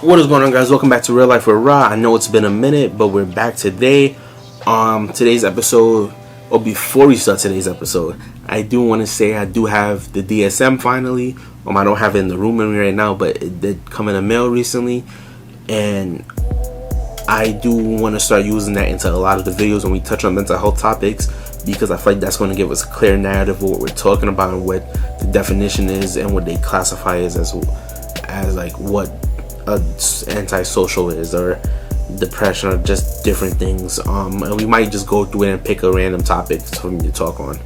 What is going on, guys? Welcome back to Real Life with Ra. I know it's been a minute, but we're back today. Today's episode, or before we start today's episode, I do want to say I do have the DSM finally. I don't have it in the room with me right now, but it did come in the mail recently, and I do want to start using that into a lot of the videos when we touch on mental health topics, because I feel like that's going to give us a clear narrative of what we're talking about and what the definition is and what they classify as like what antisocial is, or depression, or just different things. And we might just go through it and pick a random topic for me to talk on.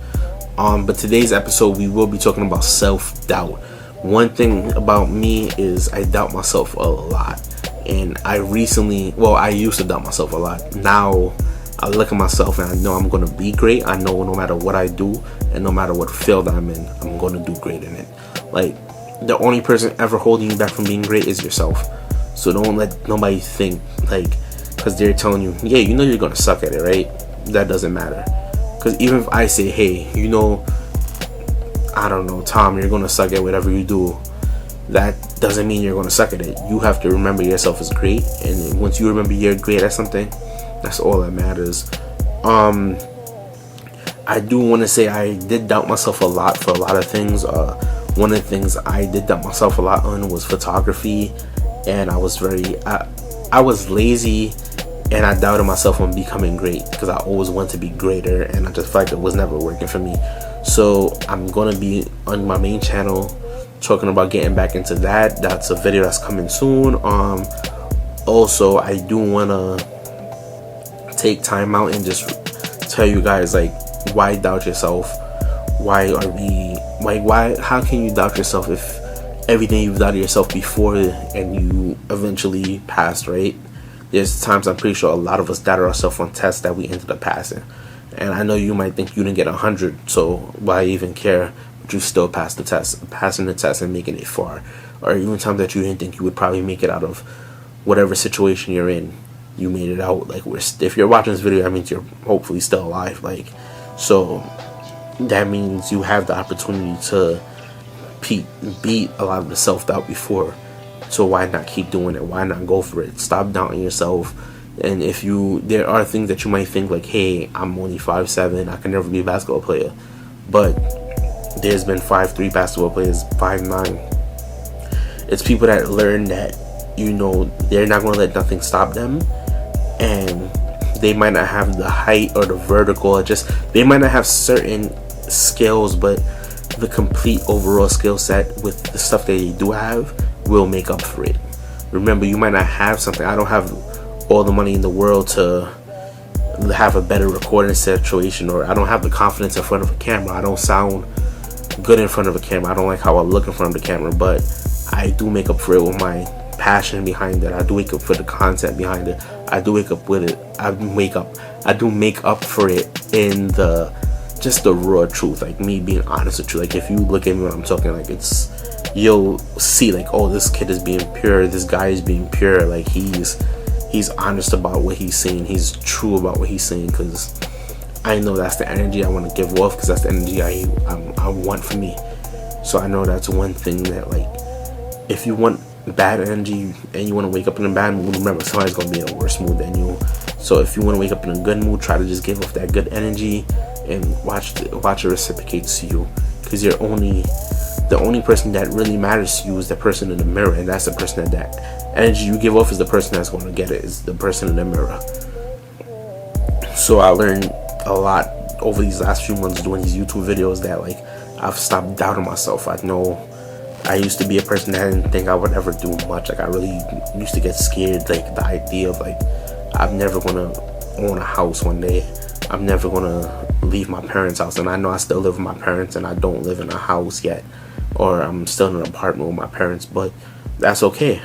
But today's episode, we will be talking about self-doubt. One thing about me is I doubt myself a lot, and I used to doubt myself a lot. Now I look at myself and I know I'm going to be great. I know no matter what I do and no matter what field I'm in, I'm going to do great in it. Like, the only person ever holding you back from being great is yourself. So don't let nobody think, like, because they're telling you, yeah, you know you're going to suck at it, right? That doesn't matter. Because even if I say, hey, you know, I don't know, Tom, you're going to suck at whatever you do, that doesn't mean you're going to suck at it. You have to remember yourself as great, and once you remember you're great at something, that's all that matters. I do want to say I did doubt myself a lot for a lot of things. One of the things I did doubt myself a lot on was photography, and I was lazy, and I doubted myself on becoming great because I always wanted to be greater, and I just felt like it was never working for me. So I'm gonna be on my main channel talking about getting back into that. That's a video that's coming soon. Also, I do wanna take time out and just tell you guys, like, why doubt yourself? How can you doubt yourself if everything you've doubted yourself before and you eventually passed, right? There's times I'm pretty sure a lot of us doubted ourselves on tests that we ended up passing. And I know you might think you didn't get 100, so why even care? But you still passed the test. Passing the test and making it far. Or even times that you didn't think you would probably make it out of whatever situation you're in, you made it out. Like, if you're watching this video, that means you're hopefully still alive. Like, so that means you have the opportunity to beat a lot of the self-doubt before. So why not keep doing it? Why not go for it? Stop doubting yourself. And there are things that you might think, like, hey, I'm only 5'7", I can never be a basketball player. But there's been 5'3" basketball players, 5'9". It's people that learn that, you know, they're not going to let nothing stop them, and they might not have the height or the vertical, or just they might not have certain skills, but the complete overall skill set with the stuff they do have will make up for it. Remember, you might not have something. I don't have all the money in the world to have a better recording situation, or I don't have the confidence in front of a camera. I don't sound good in front of a camera. I don't like how I look in front of the camera, but I do make up for it with my passion behind it. I do make up for the content behind it. I do wake up with it. I do make up for it in just the raw truth, like me being honest with you. Like, if you look at me when I'm talking, like, you'll see, like, oh, this kid is being pure, this guy is being pure, like, he's honest about what he's saying, he's true about what he's saying, because I know that's the energy I want to give off, because that's the energy I want for me. So I know that's one thing that, like, if you want bad energy and you want to wake up in a bad mood, remember, somebody's going to be in a worse mood than you. So if you want to wake up in a good mood, try to just give off that good energy and watch it reciprocate to you, because the only person that really matters to you is the person in the mirror, and that's the person that energy you give off is the person that's going to get it, is the person in the mirror. So I learned a lot over these last few months doing these YouTube videos that, like, I've stopped doubting myself. I know I used to be a person that didn't think I would ever do much. Like, I really used to get scared, like, the idea of, like, I'm never gonna own a house one day. I'm never gonna leave my parents' house, and I know I still live with my parents, and I don't live in a house yet, or I'm still in an apartment with my parents, but that's okay.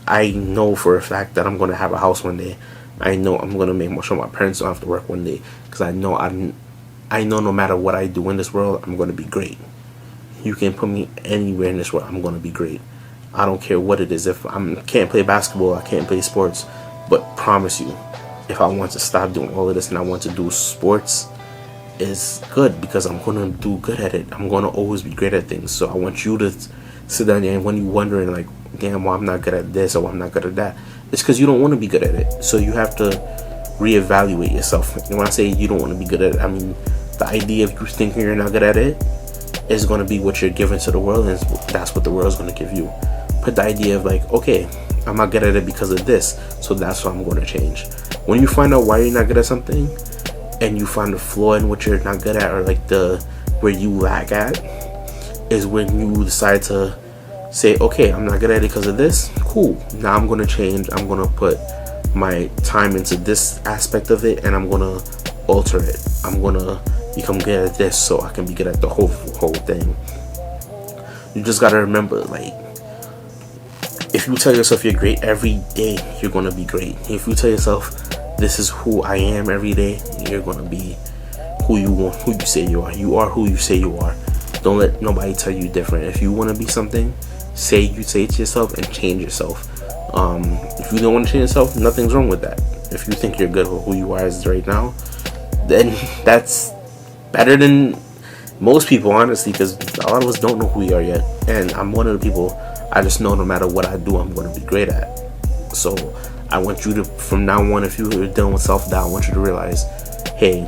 I know for a fact that I'm gonna have a house one day. I know I'm gonna make sure my parents don't have to work one day, because I know no matter what I do in this world, I'm gonna be great. You can put me anywhere in this world, I'm gonna be great. I don't care what it is. If I can't play basketball, I can't play sports, but promise you, if I want to stop doing all of this and I want to do sports, is good, because I'm going to do good at it. I'm going to always be great at things. So I want you to sit down there, and when you're wondering, like, damn, well, I'm not good at this, or I'm not good at that. It's because you don't want to be good at it. So you have to reevaluate yourself. And when I say you don't want to be good at it, I mean the idea of you thinking you're not good at it is going to be what you're giving to the world, and that's what the world's going to give you. But the idea of like, okay, I'm not good at it because of this, so that's what I'm going to change. When you find out why you're not good at something, and you find a flaw in what you're not good at, or like where you lack at, is when you decide to say, okay, I'm not good at it because of this. Cool. Now I'm going to change. I'm going to put my time into this aspect of it, and I'm going to alter it. I'm going to become good at this so I can be good at the whole thing. You just got to remember, like, if you tell yourself you're great every day, you're going to be great. If you tell yourself this is who I am every day, you're going to be who you say you are. You are who you say you are. Don't let nobody tell you different. If you want to be something, say it to yourself and change yourself. If you don't want to change yourself, nothing's wrong with that. If you think you're good with who you are as right now, then that's better than most people, honestly, because a lot of us don't know who we are yet. And I'm one of the people, I just know no matter what I do, I'm going to be great at. So I want you to, from now on, if you're dealing with self-doubt, I want you to realize, hey,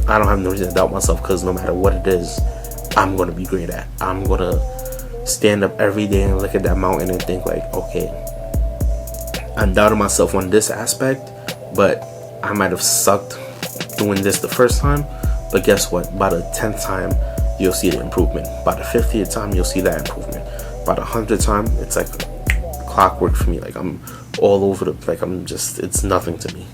I don't have no reason to doubt myself, because no matter what it is, I'm going to be great at. I'm going to stand up every day and look at that mountain and think like, okay, I'm doubting myself on this aspect, but I might have sucked doing this the first time, but guess what? By the 10th time, you'll see the improvement. By the 50th time, you'll see that improvement. By the 100th time, it's like clockwork for me. Like, I'm all over it's nothing to me.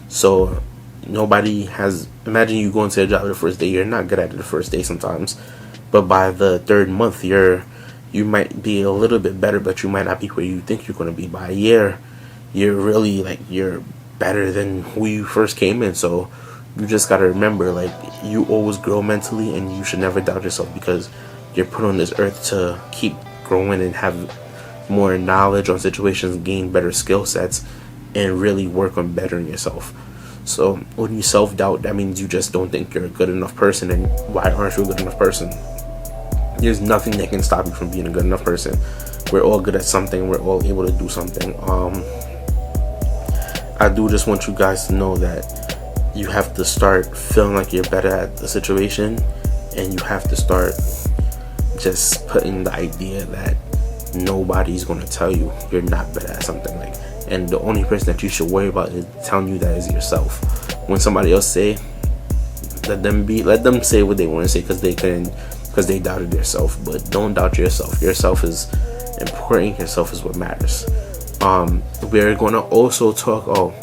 So nobody has, imagine you go into a job the first day, you're not good at it the first day sometimes, but by the 3rd month, you might be a little bit better, but you might not be where you think you're going to be. By a year, you're really like, you're better than who you first came in. So you just got to remember, like, you always grow mentally, and you should never doubt yourself, because you're put on this earth to keep growing and have more knowledge on situations, gain better skill sets, and really work on bettering yourself. So when you self-doubt, that means you just don't think you're a good enough person. And why aren't you a good enough person? There's nothing that can stop you from being a good enough person. We're all good at something. We're all able to do something. I do just want you guys to know that you have to start feeling like you're better at the situation, and you have to start just putting the idea that nobody's going to tell you you're not better at something. Like, and the only person that you should worry about is telling you that is yourself. When somebody else say, let them say what they want to say, because they doubted themselves. But don't doubt yourself. Yourself is important. Yourself is what matters. We're going to also talk,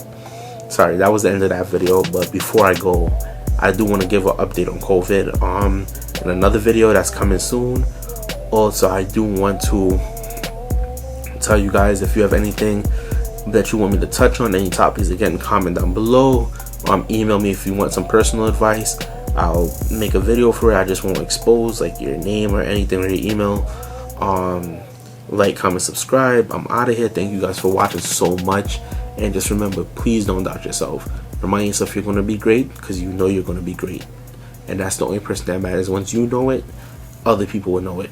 sorry, that was the end of that video. But before I go, I do want to give an update on COVID in another video that's coming soon. Also, I do want to tell you guys, if you have anything that you want me to touch on, any topics, again, comment down below. Email me if you want some personal advice. I'll make a video for it. I just won't expose like your name or anything or your email. Like, comment, subscribe. I'm out of here. Thank you guys for watching so much, and just remember, please don't doubt yourself. Remind yourself you're going to be great, because you know you're going to be great, and that's the only person that matters. Once you know it, other people will know it.